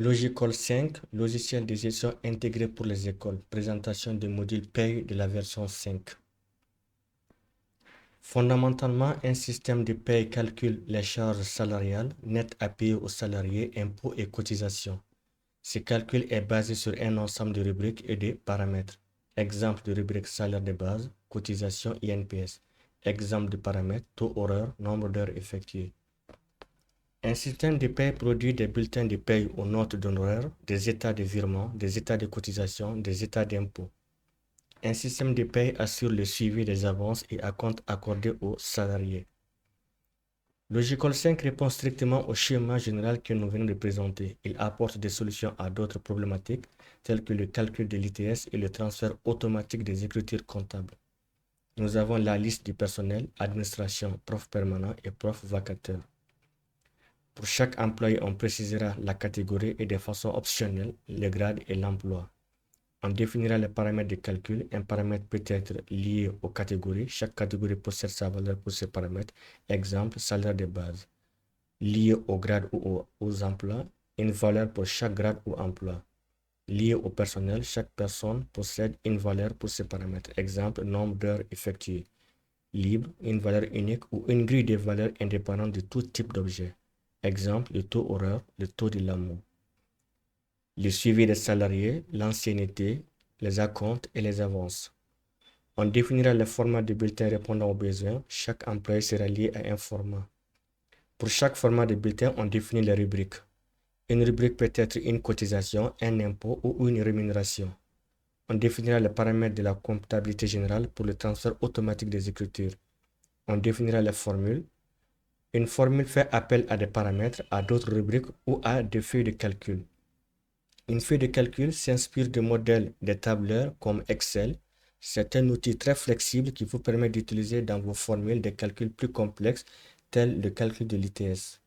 Logical 5, logiciel de gestion intégré pour les écoles. Présentation du module paye de la version 5. Fondamentalement, un système de paye calcule les charges salariales nettes à payer aux salariés, impôts et cotisations. Ce calcul est basé sur un ensemble de rubriques et de paramètres. Exemple de rubrique salaire de base, cotisation INPS. Exemple de paramètres, taux horaire, nombre d'heures effectuées. Un système de paie produit des bulletins de paie aux notes d'honoraires, des états de virement, des états de cotisation, des états d'impôt. Un système de paie assure le suivi des avances et acomptes accordés aux salariés. Logical 5 répond strictement au schéma général que nous venons de présenter. Il apporte des solutions à d'autres problématiques telles que le calcul de l'ITS et le transfert automatique des écritures comptables. Nous avons la liste du personnel, administration, prof permanent et prof vacataire. Pour chaque employé, on précisera la catégorie et de façon optionnelle le grade et l'emploi. On définira les paramètres de calcul. Un paramètre peut être lié aux catégories. Chaque catégorie possède sa valeur pour ses paramètres. Exemple, salaire de base. Lié au grade ou aux emplois, une valeur pour chaque grade ou emploi. Lié au personnel, chaque personne possède une valeur pour ses paramètres. Exemple, nombre d'heures effectuées. Libre, une valeur unique ou une grille de valeurs indépendante de tout type d'objet. Exemple, le taux horaire, le taux de l'amour. Le suivi des salariés, l'ancienneté, les acomptes et les avances. On définira le format de bulletin répondant aux besoins. Chaque employé sera lié à un format. Pour chaque format de bulletin, on définit les rubriques. Une rubrique peut être une cotisation, un impôt ou une rémunération. On définira les paramètres de la comptabilité générale pour le transfert automatique des écritures. On définira les formules. Une formule fait appel à des paramètres, à d'autres rubriques ou à des feuilles de calcul. Une feuille de calcul s'inspire de modèles de tableurs comme Excel. C'est un outil très flexible qui vous permet d'utiliser dans vos formules des calculs plus complexes tels le calcul de l'ITS.